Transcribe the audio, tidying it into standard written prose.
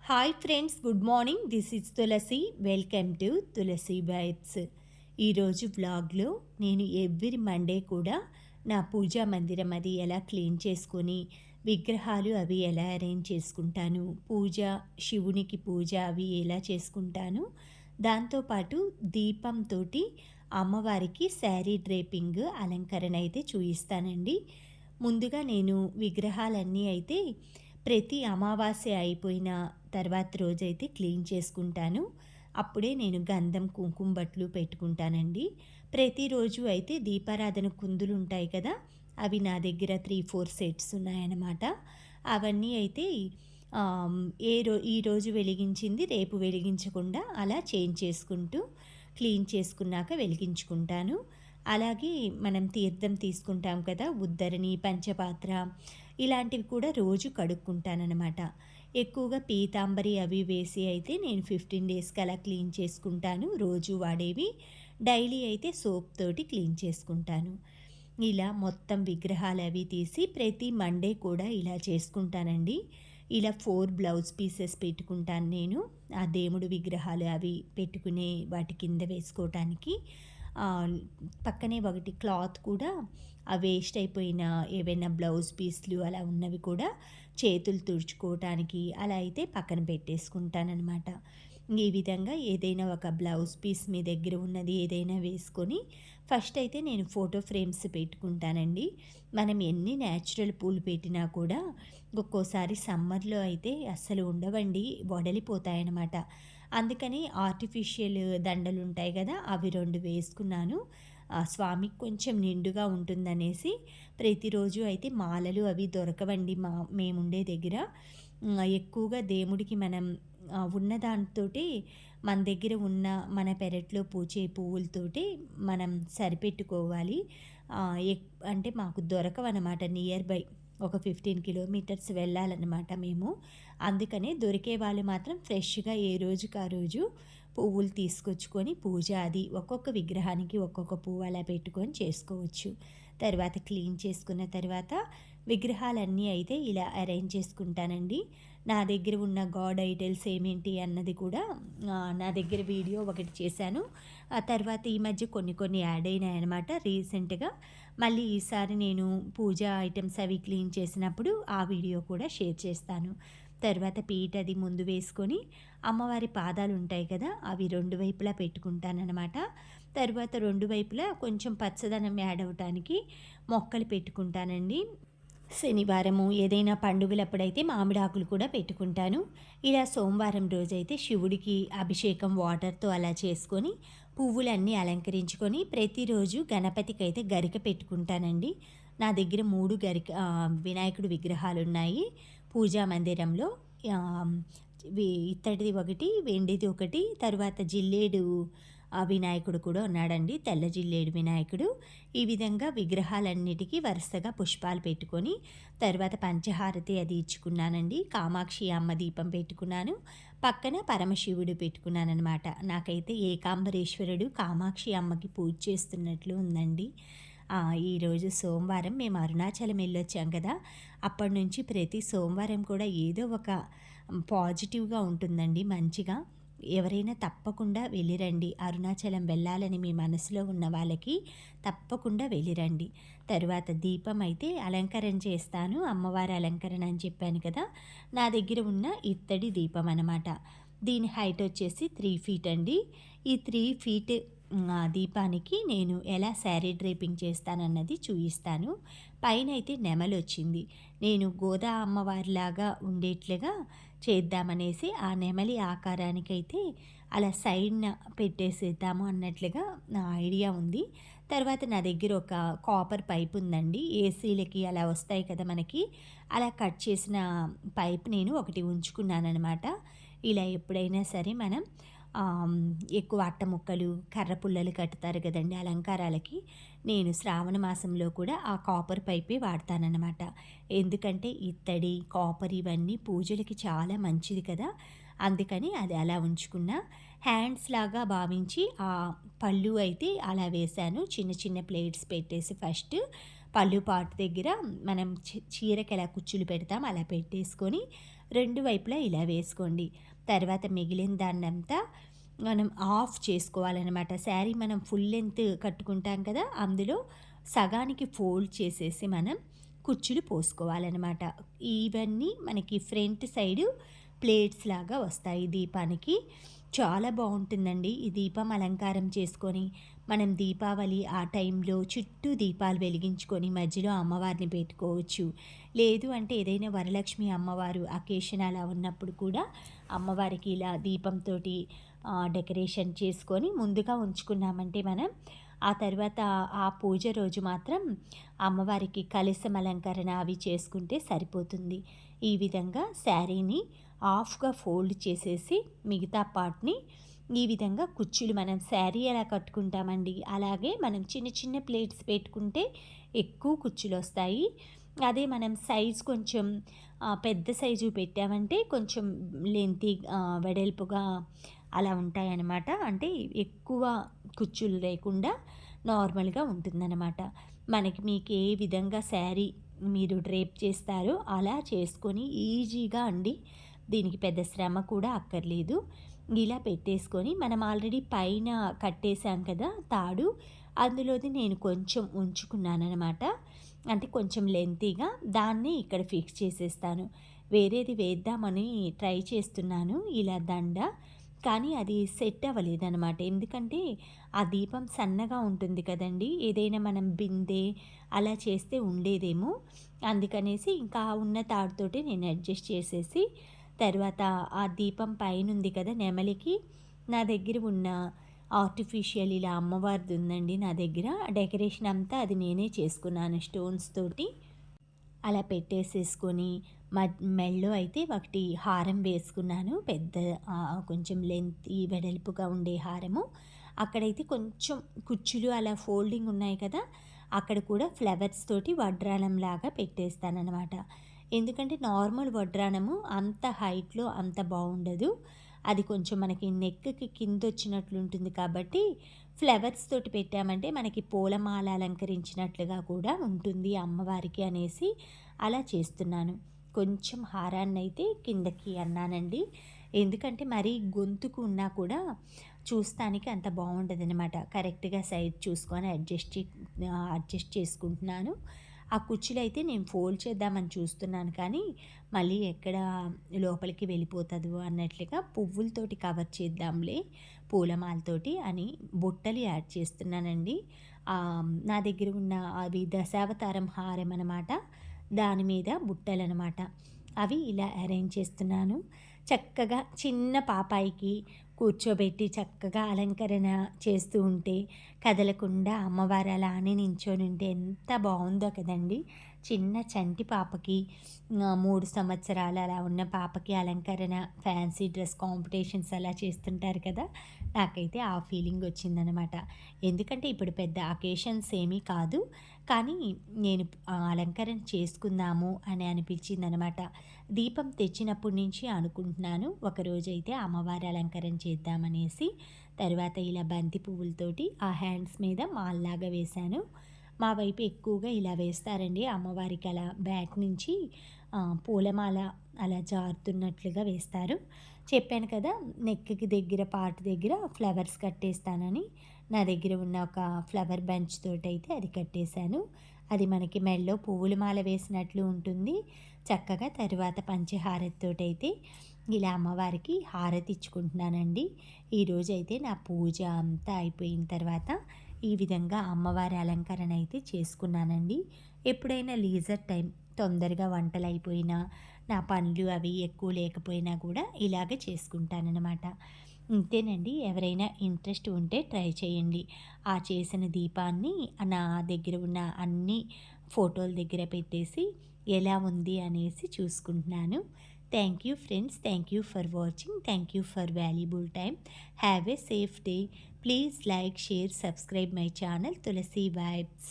Hi friends, good morning. This is Tulasi. Welcome to Tulasi vibes. ఈరోజు వ్లాగ్లో నేను ఎవ్రీ మండే కూడా నా పూజా మందిరం అది ఎలా క్లీన్ చేసుకొని విగ్రహాలు అవి ఎలా అరేంజ్ చేసుకుంటాను, శివునికి పూజ అవి ఎలా చేసుకుంటాను, దాంతోపాటు దీపంతో అమ్మవారికి శారీ డ్రేపింగ్ అలంకరణ అయితే చూపిస్తానండి. ముందుగా నేను విగ్రహాలన్నీ అయితే ప్రతి అమావాస్య అయిపోయిన తర్వాత రోజైతే క్లీన్ చేసుకుంటాను. అప్పుడే నేను గంధం కుంకుమ బట్లు పెట్టుకుంటానండి. ప్రతిరోజు అయితే దీపారాధన కుందులు ఉంటాయి కదా, అవి నా దగ్గర 3-4 సెట్స్ ఉన్నాయన్నమాట. అవన్నీ అయితే ఈరోజు వెలిగించింది రేపు వెలిగించకుండా అలా చేంజ్ చేసుకుంటూ క్లీన్ చేసుకున్నాక వెలిగించుకుంటాను. అలాగే మనం తీర్థం తీసుకుంటాం కదా, ఉద్దరణి, పంచపాత్ర ఇలాంటివి కూడా రోజు కడుక్కుంటానన్నమాట. ఎక్కువగా పీతాంబరి అవి వేసి అయితే నేను 15 డేస్కి అలా క్లీన్ చేసుకుంటాను. రోజు వాడేవి డైలీ అయితే సోప్ తోటి క్లీన్ చేసుకుంటాను. ఇలా మొత్తం విగ్రహాలు అవి తీసి ప్రతి మండే కూడా ఇలా చేసుకుంటానండి. ఇలా 4 బ్లౌజ్ పీసెస్ పెట్టుకుంటాను నేను, ఆ దేవుడు విగ్రహాలు అవి పెట్టుకునే వాటి కింద వేసుకోవటానికి. పక్కనే ఒకటి క్లాత్ కూడా ఆ వేస్ట్ అయిపోయిన ఏవైనా బ్లౌజ్ పీస్లు అలా ఉన్నవి కూడా చేతులు తుడుచుకోవటానికి అలా అయితే పక్కన పెట్టేసుకుంటానన్నమాట. ఈ విధంగా ఏదైనా ఒక బ్లౌజ్ పీస్ మీ దగ్గర ఉన్నది ఏదైనా వేసుకొని ఫస్ట్ అయితే నేను ఫోటో ఫ్రేమ్స్ పెట్టుకుంటానండి. మనం ఎన్ని న్యాచురల్ పూలు పెట్టినా కూడా ఒక్కోసారి సమ్మర్లో అయితే అస్సలు ఉండవండి, వడలిపోతాయన్నమాట. అందుకని ఆర్టిఫిషియల్ దండలు ఉంటాయి కదా, అవి 2 వేసుకున్నాను. స్వామికి కొంచెం నిండుగా ఉంటుందనేసి. ప్రతిరోజు అయితే మాలలు అవి దొరకవండి మేముండే దగ్గర. ఎక్కువగా దేవుడికి మనం ఉన్న దానితోటి మన దగ్గర ఉన్న మన పెరట్లో పూచే పువ్వులతోటి మనం సరిపెట్టుకోవాలి. అంటే మాకు దొరకవన్నమాట, నియర్ బై ఒక 15 కిలోమీటర్స్ వెళ్ళాలన్నమాట మేము. అందుకనే దొరికే వాళ్ళు మాత్రం ఫ్రెష్గా ఏ రోజుకి ఆ రోజు పువ్వులు తీసుకొచ్చుకొని పూజ అది ఒక్కొక్క విగ్రహానికి ఒక్కొక్క పువ్వు అలా పెట్టుకొని చేసుకోవచ్చు. తర్వాత క్లీన్ చేసుకున్న తర్వాత విగ్రహాలన్నీ అయితే ఇలా అరేంజ్ చేసుకుంటానండి. నా దగ్గర ఉన్న గాడ్ ఐడల్స్ ఏమేంటి అన్నది కూడా నా దగ్గర వీడియో ఒకటి చేశాను. ఆ తర్వాత ఈ మధ్య కొన్ని యాడ్ అయినాయి అనమాట రీసెంట్గా. మళ్ళీ ఈసారి నేను పూజా ఐటమ్స్ అవి క్లీన్ చేసినప్పుడు ఆ వీడియో కూడా షేర్ చేస్తాను. తర్వాత పీట అది ముందు వేసుకొని అమ్మవారి పాదాలు ఉంటాయి కదా, అవి 2 వైపులా పెట్టుకుంటానన్నమాట. తర్వాత 2 వైపులా కొంచెం పచ్చదనం యాడ్ అవ్వటానికి మొక్కలు పెట్టుకుంటానండి. శనివారము ఏదైనా పండుగలప్పుడైతే మామిడాకులు కూడా పెట్టుకుంటాను. ఇలా సోమవారం రోజైతే శివుడికి అభిషేకం వాటర్తో అలా చేసుకొని పువ్వులన్నీ అలంకరించుకొని ప్రతిరోజు గణపతికి అయితే గరిక పెట్టుకుంటానండి. నా దగ్గర 3 వినాయకుడు విగ్రహాలు ఉన్నాయి పూజా మందిరంలో. ఇత్తడిది ఒకటి, వెండిది ఒకటి, తర్వాత జిల్లేడు వినాయకుడు కూడా ఉన్నాడండి, తెల్ల జిల్లేడు వినాయకుడు. ఈ విధంగా విగ్రహాలన్నిటికీ వరుసగా పుష్పాలు పెట్టుకొని తర్వాత పంచహారతి అది ఇచ్చుకున్నానండి. కామాక్షి అమ్మ దీపం పెట్టుకున్నాను, పక్కన పరమశివుడు పెట్టుకున్నాను అనమాట. నాకైతే ఏకాంబరేశ్వరుడు కామాక్షి అమ్మకి పూజ చేస్తున్నట్లు ఉందండి. ఈరోజు సోమవారం మేము అరుణాచలం వెళ్ళొచ్చాం కదా, అప్పటి నుంచి ప్రతి సోమవారం కూడా ఏదో ఒక పాజిటివ్గా ఉంటుందండి, మంచిగా. ఎవరైనా తప్పకుండా వెళ్ళిరండి, అరుణాచలం వెళ్ళాలని మీ మనసులో ఉన్న వాళ్ళకి తప్పకుండా వెళ్ళిరండి. తరువాత దీపం అయితే అలంకరణ చేస్తాను, అమ్మవారి అలంకరణ అని చెప్పాను కదా. నా దగ్గర ఉన్న ఇత్తడి దీపం అన్నమాట. దీని హైట్ వచ్చేసి 3 ఫీట్ అండి. ఈ 3 ఫీట్ దీపానికి నేను ఎలా శారీ డ్రేపింగ్ చేస్తానన్నది చూపిస్తాను. పైన అయితే నెమలు వచ్చింది, నేను గోదా అమ్మవారిలాగా ఉండేట్లుగా చేద్దామనేసి ఆ నెమలి ఆకారానికైతే అలా సైడ్న పెట్టేసేద్దాము అన్నట్లుగా నా ఐడియా ఉంది. తర్వాత నా దగ్గర ఒక కాపర్ పైప్ ఉందండి, ఏసీలకి అలా వస్తాయి కదా మనకి, అలా కట్ చేసిన పైప్ నేను ఒకటి ఉంచుకున్నాను అనమాట. ఇలా ఎప్పుడైనా సరే మనం ఎక్కువ అట్ట ముక్కలు కర్ర పుల్లలు కట్టుతారు కదండి అలంకారాలకి, నేను శ్రావణ మాసంలో కూడా ఆ కాపర్ పైపే వాడతానన్నమాట. ఎందుకంటే ఇత్తడి కాపర్ ఇవన్నీ పూజలకి చాలా మంచిది కదా, అందుకని అది అలా ఉంచుకున్న. హ్యాండ్స్ లాగా భావించి ఆ పళ్ళు అయితే అలా వేశాను, చిన్న చిన్న ప్లేట్స్ పెట్టేసి ఫస్ట్ పళ్ళు పాటు దగ్గర మనం చీరకి ఎలా కుచ్చులు పెడతాం అలా పెట్టేసుకొని రెండు వైపులా ఇలా వేసుకోండి. తర్వాత మిగిలిన దాన్నంతా మనం ఆఫ్ చేసుకోవాలనమాట. శారీ మనం ఫుల్ లెంత్ కట్టుకుంటాం కదా! అందులో సగానికి ఫోల్డ్ చేసేసి మనం కుచ్చులు పోసుకోవాలనమాట. ఇవన్నీ మనకి ఫ్రంట్ సైడు ప్లేట్స్ లాగా వస్తాయి దీపానికి. చాలా బావుంటుందండి. ఈ దీపం అలంకారం చేసుకొని, మనం దీపావళి ఆ టైంలో చుట్టూ దీపాలు వెలిగించుకొని మధ్యలో అమ్మవారిని పెట్టుకోవచ్చు. లేదు అంటే ఏదైనా వరలక్ష్మి అమ్మవారు అకేషన్ అలా ఉన్నప్పుడు కూడా అమ్మవారికి ఇలా దీపంతోటి డెకరేషన్ చేసుకొని ముందుగా ఉంచుకున్నామంటే మనం, ఆ తర్వాత ఆ పూజ రోజు మాత్రం అమ్మవారికి కలశం అలంకరణ అవి చేసుకుంటే సరిపోతుంది. ఈ విధంగా శారీని హాఫ్‌గా ఫోల్డ్ చేసేసి మిగతా పార్ట్‌ని ఈ విధంగా కుచ్చులు మనం శారీ ఎలా కట్టుకుంటామండి, అలాగే మనం చిన్న చిన్న ప్లేట్స్ పెట్టుకుంటే ఎక్కువ కుచ్చులొస్తాయి. అదే మనం సైజ్ కొంచెం పెద్ద సైజు పెట్టామంటే కొంచెం వెడల్పుగా అలా ఉంటాయన్నమాట. అంటే ఎక్కువ కుచ్చులు లేకుండా నార్మల్‌గా ఉంటుందన్నమాట. మీకు ఏ విధంగా శారీ మీరు డ్రేప్ చేస్తారో అలా చేసుకొని ఈజీగా అండి. దీనికి పెద్ద శ్రమ కూడా అక్కర్లేదు. ఇలా పెట్టేసుకొని మనం ఆల్రెడీ పైన కట్టేసాం కదా తాడు, అందులోది నేను కొంచెం ఉంచుకున్నాననమాట. అంటే కొంచెం లెంతీగా దాన్ని ఇక్కడ ఫిక్స్ చేసేస్తాను. వేరేది వేద్దామని ట్రై చేస్తున్నాను ఇలా దండ. కానీ అది సెట్ అవ్వలేదనమాట. ఎందుకంటే ఆ దీపం సన్నగా ఉంటుంది కదండీ! ఏదైనా మనం బిందె అలా చేస్తే ఉండేదేమో. అందుకనేసి ఇంకా ఉన్న తాడుతోటి నేను అడ్జస్ట్ చేసేసి, తర్వాత ఆ దీపం పైనుంది కదా నెమలికి, నా దగ్గర ఉన్న ఆర్టిఫిషియల్ ఇలా అమ్మవారిది ఉందండి నా దగ్గర. డెకరేషన్ అంతా అది నేనే చేసుకున్నాను స్టోన్స్ తోటి. అలా పెట్టేసేసుకొని మెడలో అయితే ఒకటి హారం వేసుకున్నాను. పెద్ద కొంచెం ఈ వెడల్పుగా ఉండే హారము. అక్కడైతే కొంచెం కుచ్చులు అలా ఫోల్డింగ్ ఉన్నాయి కదా! అక్కడ కూడా ఫ్లవర్స్ తోటి వడ్రానంలాగా పెట్టేస్తాననమాట. ఎందుకంటే నార్మల్ వడ్రానము అంత హైట్‌లో అంత బావుండదు. అది కొంచెం మనకి నెక్‌కి కిందొచ్చినట్లుంటుంది కాబట్టి ఫ్లవర్స్ తోటి పెట్టామంటే మనకి పూలమాల అలంకరించినట్లుగా కూడా ఉంటుంది అమ్మవారికి అనేసి అలా చేస్తున్నాను. కొంచెం హారాన్నయితే కిందకి అన్నానండి. ఎందుకంటే మరీ గొంతుకు ఉన్నా కూడా చూస్తానికి అంత బావుండదనమాట. కరెక్ట్‌గా సైజ్ చూసుకొని అడ్జస్ట్ చేసుకుంటున్నాను. ఆ కుచ్చులైతే నేను ఫోల్డ్ చేద్దామని చూస్తున్నాను కానీ, మళ్ళీ ఎక్కడ లోపలికి వెళ్ళిపోతదో అన్నట్లుగా పువ్వులతోటి కవర్ చేద్దాంలే పూలమాలతోటి అని బుట్టలు యాడ్ చేస్తున్నానండి. నా దగ్గర ఉన్న అవి దశావతారం హారం అనమాట. దాని మీద బుట్టలనమాట. అవి ఇలా అరేంజ్ చేస్తున్నాను. చక్కగా చిన్న పాపాయికి కూర్చోబెట్టి చక్కగా అలంకరణ చేస్తూ ఉంటే కదలకుండా అమ్మవారు అలానే నించొనుంటే ఎంత బావుందో కదండీ! చిన్న చంటి పాపకి 3 సంవత్సరాలు అలా ఉన్న పాపకి అలంకరణ ఫ్యాన్సీ డ్రెస్ కాంపిటీషన్స్ అలా చేస్తుంటారు కదా! నాకైతే ఆ ఫీలింగ్ వచ్చిందనమాట. ఎందుకంటే ఇప్పుడు పెద్ద అకేషన్స్ ఏమీ కాదు. కానీ నేను అలంకరణ చేసుకుందాము అని అనిపించిందనమాట. దీపం తెచ్చినప్పటి నుంచి అనుకుంటున్నాను. ఒకరోజైతే అమ్మవారి అలంకరణ చేద్దామనేసి. తర్వాత ఇలా బంతి పువ్వులతోటి ఆ హ్యాండ్స్ మీద మాల్లాగా వేశాను. మా వైపు ఎక్కువగా ఇలా వేస్తారండి. అమ్మవారికి అలా బ్యాక్ నుంచి పూలమాల అలా జారుతున్నట్లుగా వేస్తారు. చెప్పాను కదా! నెక్‌కి దగ్గర పార్ట్ దగ్గర ఫ్లవర్స్ కట్టేస్తానని. నా దగ్గర ఉన్న ఒక ఫ్లవర్ బంచ్ తోటైతే అది కట్టేశాను. అది మనకి మెడలో పువ్వుల మాల వేసినట్లు ఉంటుంది. చక్కగా తరువాత పంచహారతితోటైతే ఇలా అమ్మవారికి హారతి ఇచ్చుకుంటున్నానండి. ఈరోజైతే నా పూజ అంతా అయిపోయిన తర్వాత ఈ విధంగా అమ్మవారి అలంకరణ అయితే చేసుకున్నానండి. ఎప్పుడైనా లీజర్ టైం తొందరగా వంటలయిపోయినా, నా పనులు అవి ఎక్కువ లేకపోయినా కూడా ఇలాగే చేసుకుంటాననమాట. ఇంతేనండి. ఎవరైనా ఇంట్రెస్ట్ ఉంటే ట్రై చేయండి. ఆ చేసిన దీపాన్ని నా దగ్గర ఉన్న అన్ని ఫోటోల దగ్గర పెట్టేసి ఎలా ఉంది అనేసి చూసుకుంటున్నాను. Thank you friends. Thank you for watching. Thank you for valuable time. Have a safe day. Please like, share, subscribe my channel Tulasi vibes.